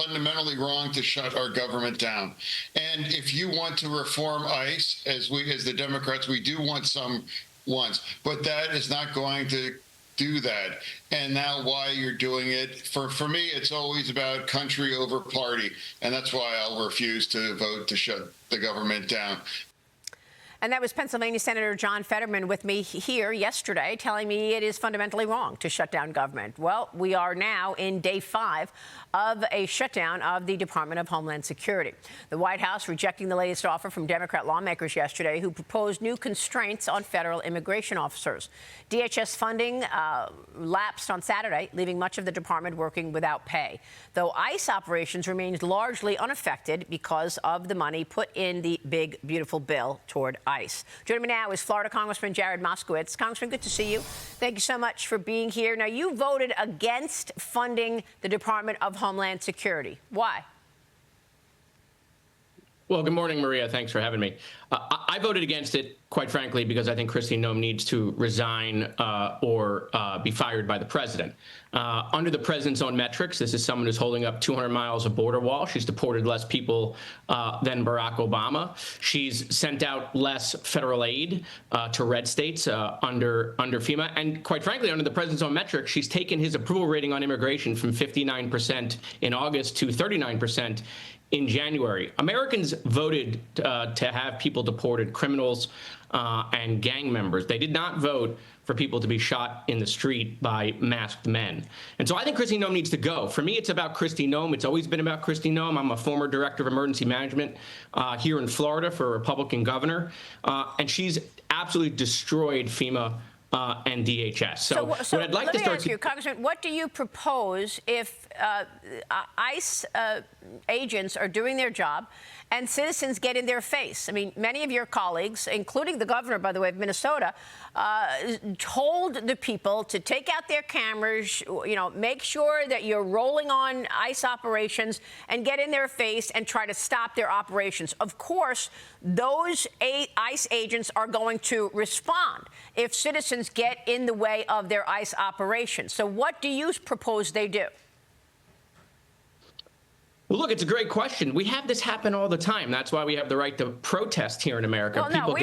fundamentally wrong to shut our government down. And if you want to reform ICE, as the Democrats, we do want some ones, but that is not going to do that. And now why you're doing it, for me, it's always about country over party. And that's why I'll refuse to vote to shut the government down. And that was Pennsylvania Senator John Fetterman with me here yesterday, telling me it is fundamentally wrong to shut down government. Well, we are now in day 5 of a shutdown of the Department of Homeland Security. The White House rejecting the latest offer from Democrat lawmakers yesterday who proposed new constraints on federal immigration officers. DHS funding lapsed on Saturday, leaving much of the department working without pay, though ICE operations remains largely unaffected because of the money put in the big, beautiful bill toward ICE. Joining me now is Florida Congressman Moskowitz. Congressman, good to see you. Thank you so much for being here. Now, you voted against funding the Department of Homeland Security. Why? Well, good morning, Maria. Thanks for having me. I voted against it, quite frankly, because I think Kristi Noem needs to resign or be fired by the president. Under the president's own metrics, this is someone who's holding up 200 miles of border wall. She's deported less people than Barack Obama. She's sent out less federal aid to red states under FEMA. And quite frankly, under the president's own metrics, she's taken his approval rating on immigration from 59% in August to 39% in January. Americans voted to have people deported, criminals and gang members. They did not vote for people to be shot in the street by masked men. And so I think Kristi Noem needs to go. For me, it's about Kristi Noem. It's always been about Kristi Noem. I'm a former director of emergency management here in Florida for a Republican governor, and she's absolutely destroyed FEMA and DHS. So what I'd like to start... Let me ask you, Congressman, what do you propose if ICE agents are doing their job and citizens get in their face? I mean, many of your colleagues, including the governor, by the way, of Minnesota, told the people to take out their cameras, make sure that you're rolling on ICE operations and get in their face and try to stop their operations. Of course, those ICE agents are going to respond if citizens get in the way of their ICE operations. So what do you propose they do? Well, look, it's a great question. We have this happen all the time. That's why we have the right to protest here in America. Well, no,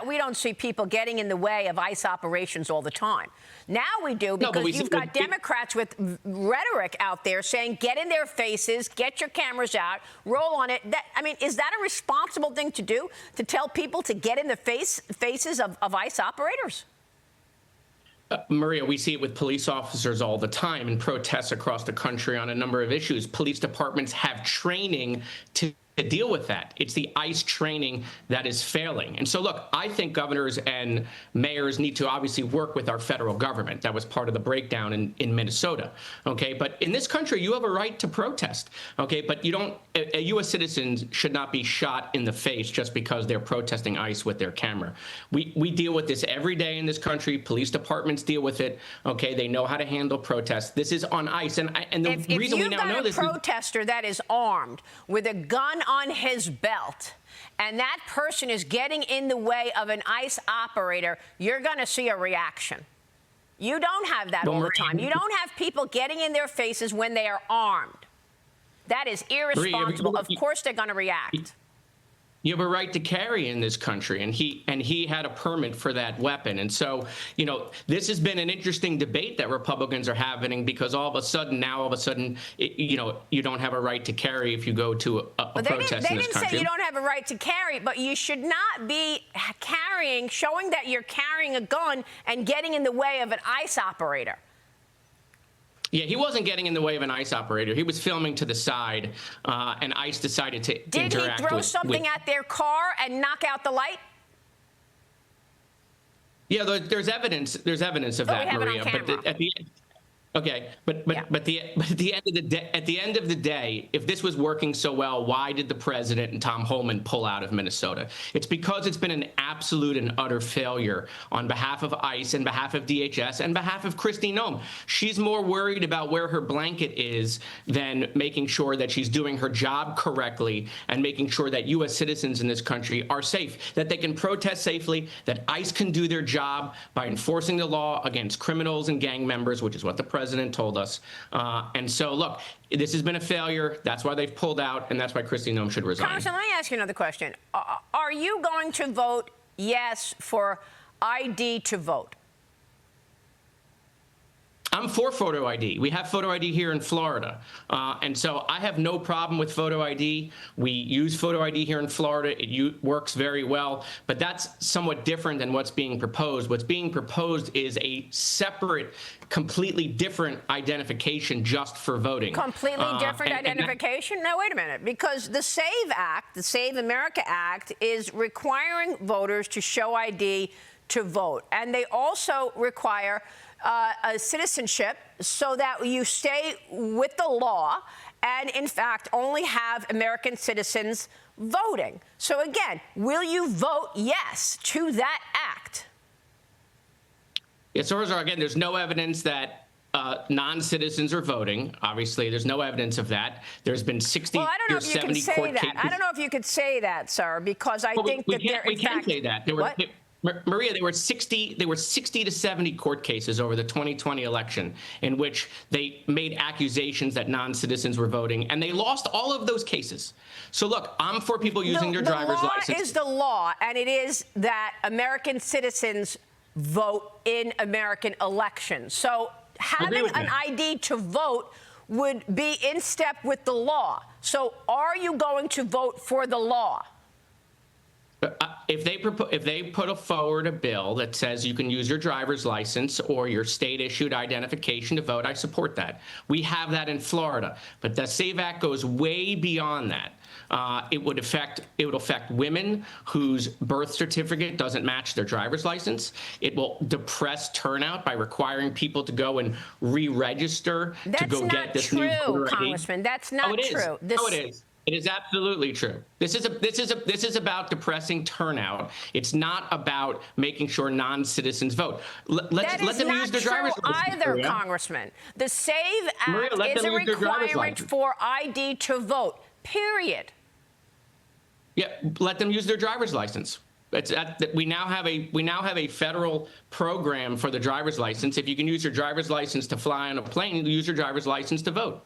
we don't see people getting in the way of ICE operations all the time. Now we do, because you've got Democrats with rhetoric out there saying, get in their faces, get your cameras out, roll on it. Is that a responsible thing to do, to tell people to get in the faces of ICE operators? Maria, we see it with police officers all the time in protests across the country on a number of issues. Police departments have training to deal with that. It's the ICE training that is failing. And so, look, I think governors and mayors need to obviously work with our federal government. That was part of the breakdown in Minnesota. Okay, but in this country, you have a right to protest. Okay, but you don't. A U.S. citizens should not be shot in the face just because they're protesting ICE with their camera. We deal with this every day in this country. Police departments deal with it. Okay, they know how to handle protests. This is on ICE, and the reason we now know this. If you've got a protester that is armed with a gun on his belt, and that person is getting in the way of an ICE operator, you're going to see a reaction. You don't have that all the time. You don't have people getting in their faces when they are armed. That is irresponsible. Of course they're going to react. You have a right to carry in this country, and he had a permit for that weapon. And so, this has been an interesting debate that Republicans are having, because all of a sudden, you don't have a right to carry if you go to a protest in this country. They didn't say you don't have a right to carry, but you should not be showing that you're carrying a gun and getting in the way of an ICE operator. Yeah, he wasn't getting in the way of an ICE operator. He was filming to the side, and ICE decided to interact with... Did he throw something at their car and knock out the light? Yeah, there's evidence. There's evidence of that, Maria. But at the Okay, but at the end of the day, if this was working so well, why did the president and Tom Homan pull out of Minnesota? It's because it's been an absolute and utter failure on behalf of ICE and behalf of DHS and behalf of Kristi Noem. She's more worried about where her blanket is than making sure that she's doing her job correctly and making sure that U.S. citizens in this country are safe, that they can protest safely, that ICE can do their job by enforcing the law against criminals and gang members, which is what the president president told us. And so, look, this has been a failure. That's why they've pulled out, and that's why Kristi Noem should resign. Congressman, let me ask you another question. Are you going to vote yes for ID to vote? I'm for photo ID. We have photo ID here in Florida. And so I have no problem with photo ID. We use photo ID here in Florida. It works very well. But that's somewhat different than what's being proposed. What's being proposed is a separate, completely different identification just for voting. Completely different identification? No, wait a minute. Because the SAVE Act, the Save America Act, is requiring voters to show ID to vote. And they also require a citizenship so that you stay with the law and, in fact, only have American citizens voting. So, again, will you vote yes to that act? Yes, so again, there's no evidence that non-citizens are voting. Obviously, there's no evidence of that. There's been 60 or 70 court cases. I don't know if you could say that, sir, because I think that there, in fact, we can say that. Maria, there were 60 to 70 court cases over the 2020 election in which they made accusations that non-citizens were voting, and they lost all of those cases. So look, I'm for people using their driver's license. The law is the law, and it is that American citizens vote in American elections. So having an ID to vote would be in step with the law. So are you going to vote for the law? If they put forward a bill that says you can use your driver's license or your state-issued identification to vote, I support that. We have that in Florida, but the SAVE Act goes way beyond that. It would affect women whose birth certificate doesn't match their driver's license. It will depress turnout by requiring people to go and re-register to go get this new voter ID. Congressman. That's not true. No, it is. It is absolutely true. This is about depressing turnout. It's not about making sure non-citizens vote. Let them use their driver's license. Either, Maria. Congressman. The SAVE Act is a requirement for ID to vote. Period. Yeah, let them use their driver's license. We now have a federal program for the driver's license. If you can use your driver's license to fly on a plane, you use your driver's license to vote.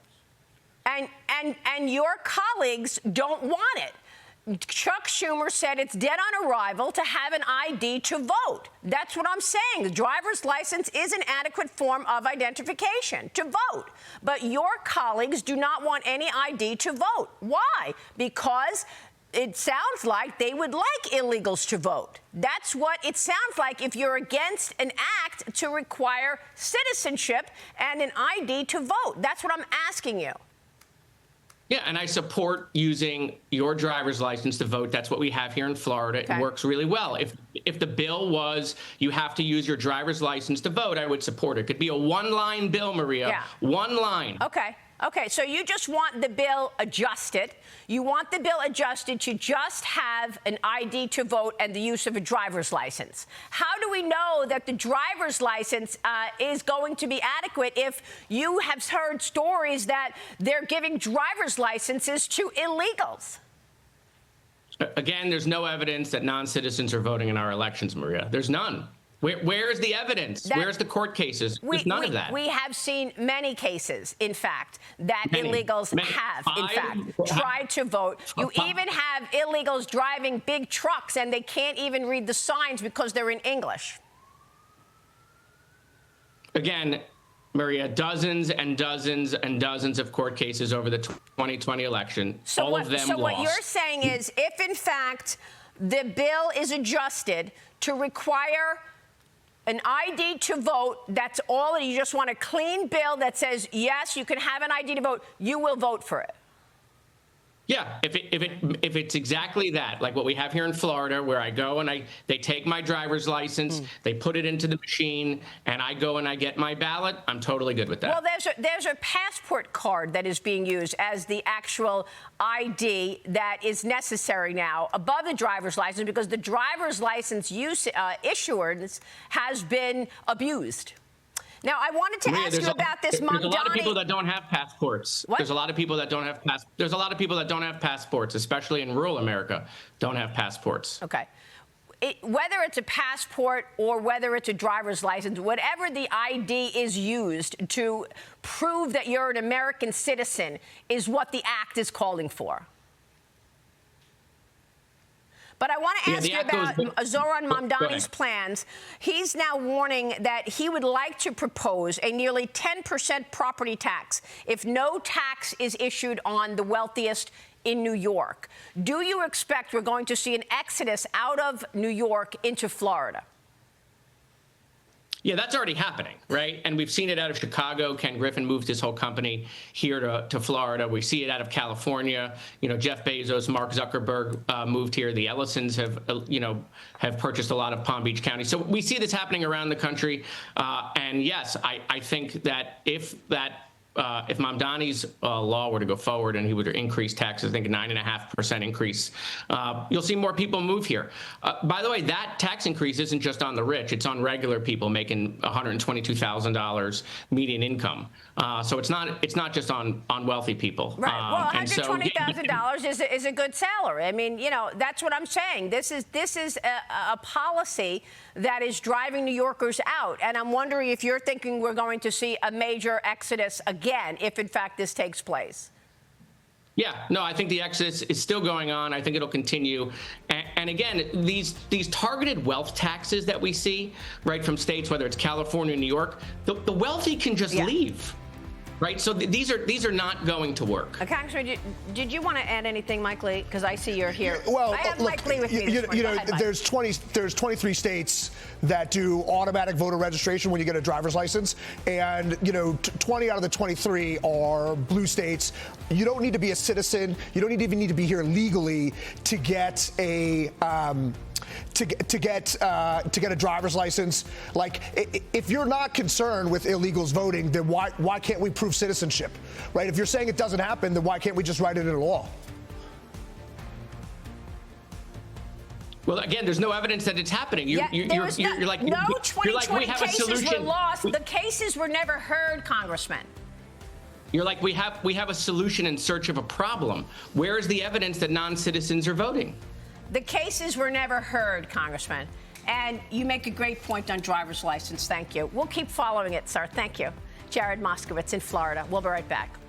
And your colleagues don't want it. Chuck Schumer said it's dead on arrival to have an ID to vote. That's what I'm saying. The driver's license is an adequate form of identification to vote. But your colleagues do not want any ID to vote. Why? Because it sounds like they would like illegals to vote. That's what it sounds like if you're against an act to require citizenship and an ID to vote. That's what I'm asking you. Yeah, and I support using your driver's license to vote. That's what we have here in Florida. Okay. It works really well. If the bill was you have to use your driver's license to vote, I would support it. It could be a one-line bill, Maria. Yeah. One line. Okay, so you just want the bill adjusted. You want the bill adjusted to just have an ID to vote and the use of a driver's license. How do we know that the driver's license is going to be adequate if you have heard stories that they're giving driver's licenses to illegals? Again, there's no evidence that non-citizens are voting in our elections, Maria. There's none. Where is the evidence? Where's the court cases? There's none of that. We have seen many cases, in fact, that illegals have, in fact, tried to vote. You even have illegals driving big trucks, and they can't even read the signs because they're in English. Again, Maria, dozens and dozens and dozens of court cases over the 2020 election. All of them lost. So what you're saying is, if, in fact, the bill is adjusted to require an ID to vote, that's all, and you just want a clean bill that says, yes, you can have an ID to vote, you will vote for it. Yeah, if it's exactly that, like what we have here in Florida, where I go and they take my driver's license, they put it into the machine, and I go and I get my ballot, I'm totally good with that. Well, there's a passport card that is being used as the actual ID that is necessary now above the driver's license because the driver's license issuance has been abused. Now, I wanted to ask you about this Mamdani. There's a lot of people that don't have passports. What? There's a lot of people that don't have passports, especially in rural America, don't have passports. Okay. whether it's a passport or whether it's a driver's license, whatever the ID is used to prove that you're an American citizen is what the act is calling for. But I want to ask you about Zoran Mamdani's plans. He's now warning that he would like to propose a nearly 10% property tax if no tax is issued on the wealthiest in New York. Do you expect we're going to see an exodus out of New York into Florida? Yeah, that's already happening, right? And we've seen it out of Chicago. Ken Griffin moved his whole company here to Florida. We see it out of California. You know, Jeff Bezos, Mark Zuckerberg moved here. The Ellisons have purchased a lot of Palm Beach County. So we see this happening around the country. And yes, I think that if Mamdani's law were to go forward and he would increase taxes, I think a 9.5% increase, you'll see more people move here. By the way, that tax increase isn't just on the rich; it's on regular people making $122,000 median income. So it's not just on wealthy people. Right. Well, $120,000 is a good salary. I mean, you know, that's what I'm saying. This is a policy that is driving New Yorkers out, and I'm wondering if you're thinking we're going to see a major exodus again, if in fact this takes place. Yeah, no, I think the exodus is still going on. I think it'll continue. And again, these targeted wealth taxes that we see, right, from states, whether it's California, New York, the wealthy can just leave. Right, so these are not going to work. Congressman, did you want to add anything, Mike Lee? Because I see you're here. Well, I have look, Mike Lee with me. You know, there's 23 states that do automatic voter registration when you get a driver's license, and 20 out of the 23 are blue states. You don't need to be a citizen. You don't even need to be here legally to get a. To get a driver's license. Like, if you're not concerned with illegals voting, then why can't we prove citizenship, right? If you're saying it doesn't happen, then why can't we just write it in law? Well, again, there's no evidence that it's happening. You're like, no 2020 cases were lost. The cases were never heard, Congressman. You're like, we have a solution in search of a problem. Where is the evidence that non-citizens are voting? The cases were never heard, Congressman. And you make a great point on driver's license. Thank you. We'll keep following it, sir. Thank you. Jared Moskowitz in Florida. We'll be right back.